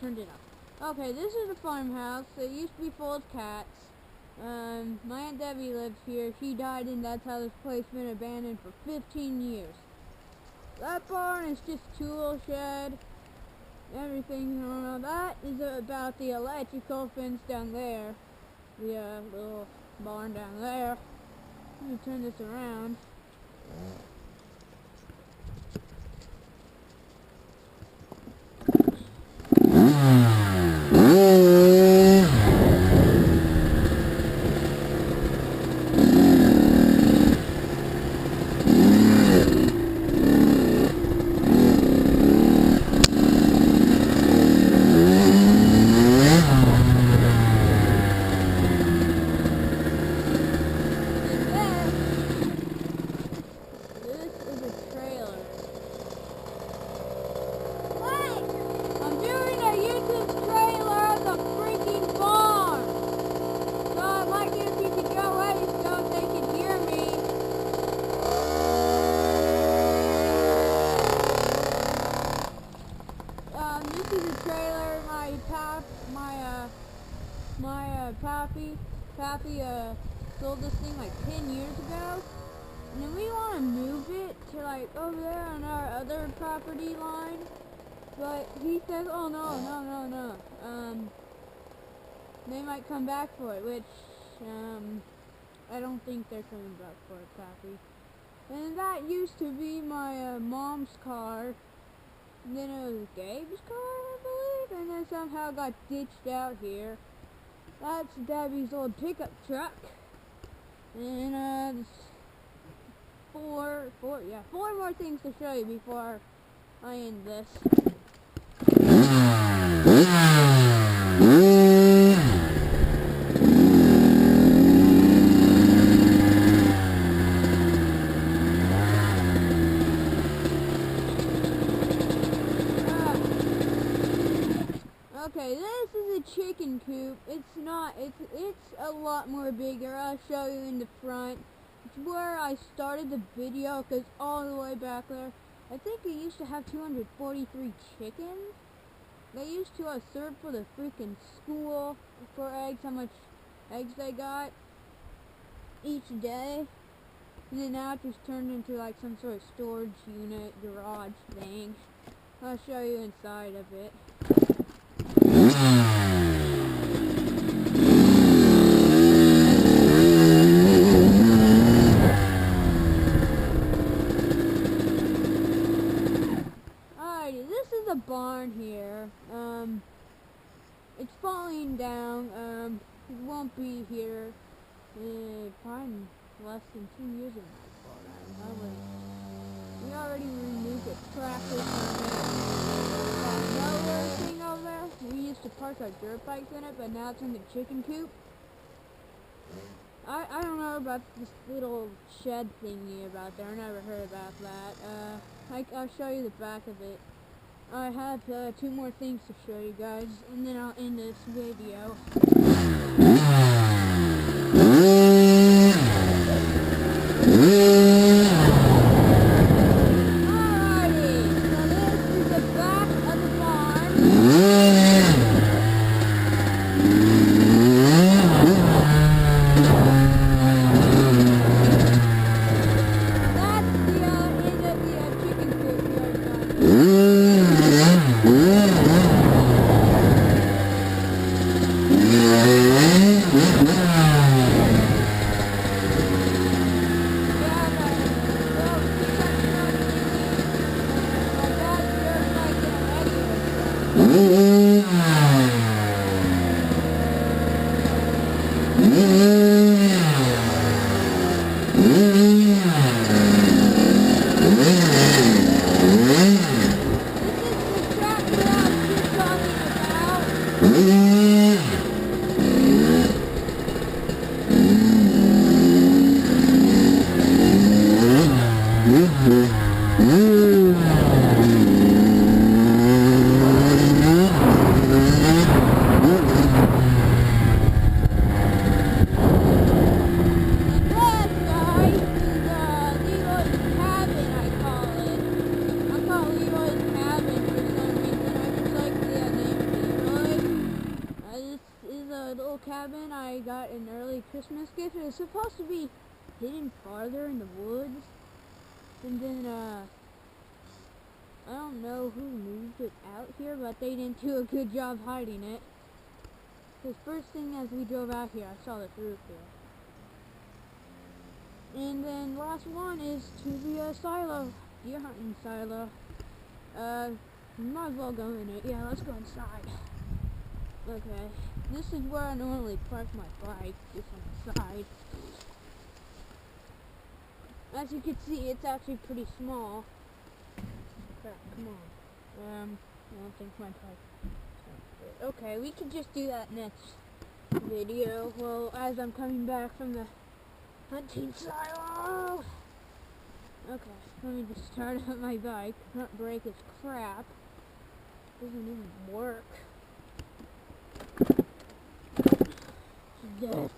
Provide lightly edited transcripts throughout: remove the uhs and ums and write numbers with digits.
turned it off. Okay, this is a farmhouse. It used to be full of cats. My Aunt Debbie lives here. She died, and that's how this place been abandoned for 15 years. That barn is just tool shed. Everything normal. That is about the electrical fence down there. The little barn down there. Let me turn this around. This is a trailer Pappy sold this thing like 10 years ago, and then we want to move it to like over there on our other property line, but he says, oh no, they might come back for it, which I don't think they're coming back for it, Pappy. And that used to be my mom's car. And then it was Gabe's car, I believe, and then somehow got ditched out here. That's Debbie's old pickup truck. And four more things to show you before I end this. Okay, this is a chicken coop. It's a lot more bigger. I'll show you in the front. It's where I started the video, because all the way back there, I think it used to have 243 chickens. They used to serve for the freaking school for eggs, how much eggs they got each day. And then now it just turned into like some sort of storage unit, garage thing. I'll show you inside of it. Alrighty, this is a barn here. It's falling down. It won't be here probably in less than 2 years it might fall down. We already removed the tractor from it. Mower thing over there. We used to park our dirt bikes in it, but now it's in the chicken coop. I don't know about this little shed thingy about there. I never heard about that. I'll show you the back of it. I have 2 more things to show you guys, and then I'll end this video. cabin I got an early Christmas gift. It was supposed to be hidden farther in the woods. And then, I don't know who moved it out here, but they didn't do a good job hiding it. Because first thing as we drove out here, I saw this roof here. And then last one is to the silo, deer hunting silo. Might as well go in it. Yeah, let's go inside. Okay, this is where I normally park my bike, just on the side. As you can see, it's actually pretty small. Crap, come on. I don't think my bike. Okay, we can just do that next video. Well, as I'm coming back from the hunting silo. Okay, let me just start up my bike. Front brake is crap. Doesn't even work. It's dead.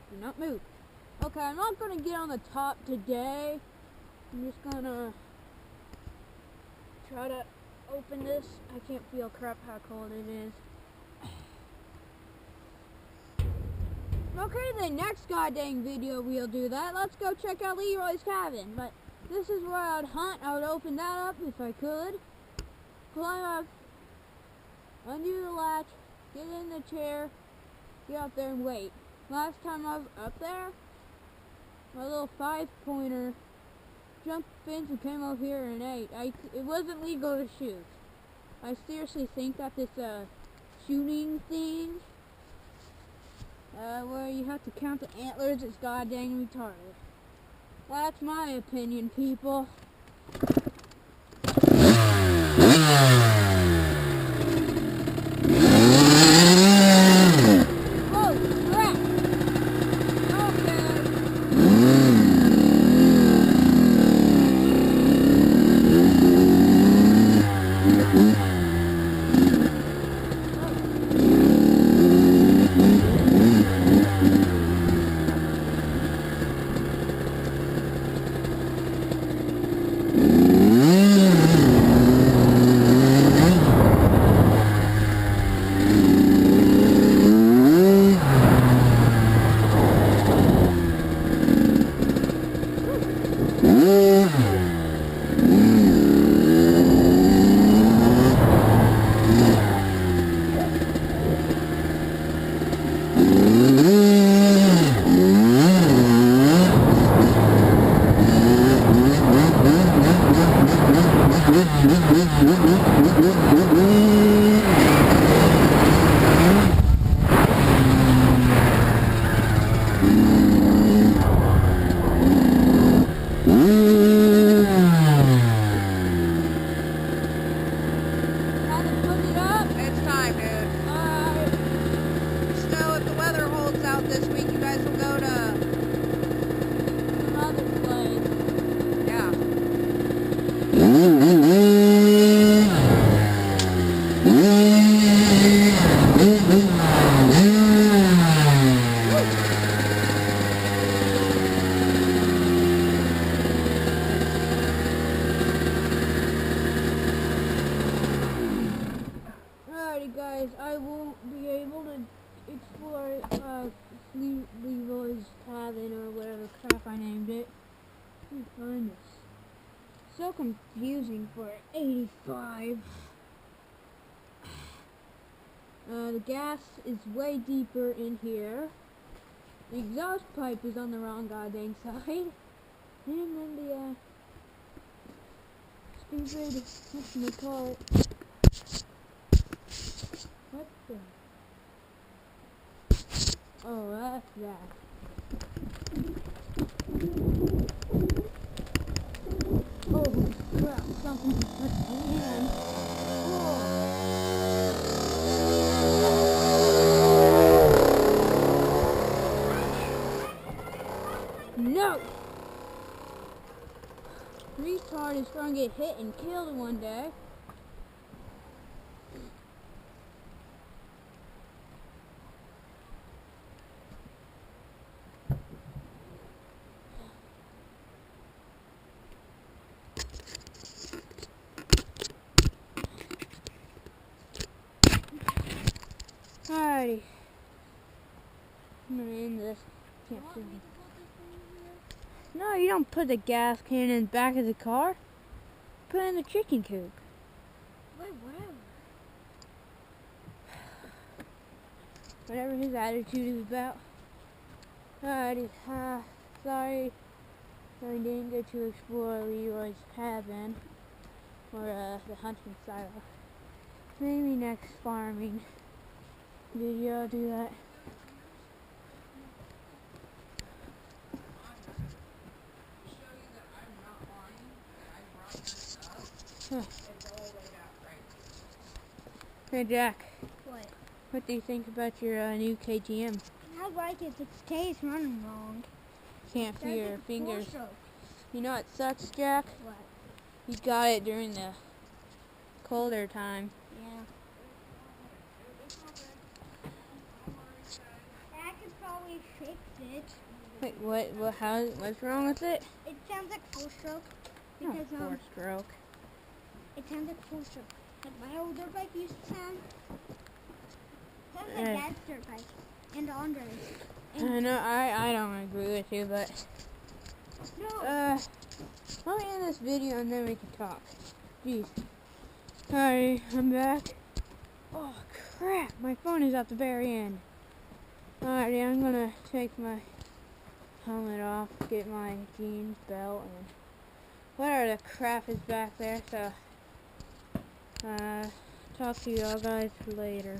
Do not move. Okay, I'm not gonna get on the top today. I'm just gonna try to open this. I can't feel crap how cold it is. Okay, the next goddamn video we'll do that. Let's go check out Leroy's cabin. But this is where I would hunt. I would open that up if I could. Climb up, undo the latch, get in the chair, get up there and wait. Last time I was up there, my little 5-pointer jumped the fence and came over here and ate. It wasn't legal to shoot. I seriously think that this shooting thing, where you have to count the antlers, is goddamn retarded. That's my opinion, people. Guys, I won't be able to explore Leroy's cabin or whatever crap I named it. Let me find this So confusing for 85. The gas is way deeper in here. The exhaust pipe is on the wrong goddamn side. And then the stupid whatchamacallit. What the? Oh, that's that. Oh crap, something touched my hand. Whoa. No! Retard is gonna get hit and killed one day. Alrighty. I'm gonna end this. Can't see me. No, you don't put the gas can in the back of the car. Put it in the chicken coop. Wait, whatever. Whatever his attitude is about. Alrighty, sorry I didn't get to explore Leroy's cabin or the hunting silo. Maybe next farming video I'll do that. Hey Jack, what do you think about your new KTM? I like it, but today it's running wrong. Can't feel your fingers. Strokes. You know what sucks, Jack? What? You got it during the colder time. Yeah. I could probably fix it. Wait, what's wrong with it? It sounds like full stroke. Oh, Because, four-stroke. it sounds like full stroke. Like my old dirt bike used to sound. Sounds like Eh. Dad's dirt bike. And Andre's. I know, I don't agree with you, but No. let me end this video and then we can talk. Jeez. Alright, I'm back. Oh crap, my phone is at the very end. Alrighty, I'm gonna take my helmet off, get my jeans, belt, and whatever the crap is back there, so talk to y'all guys later.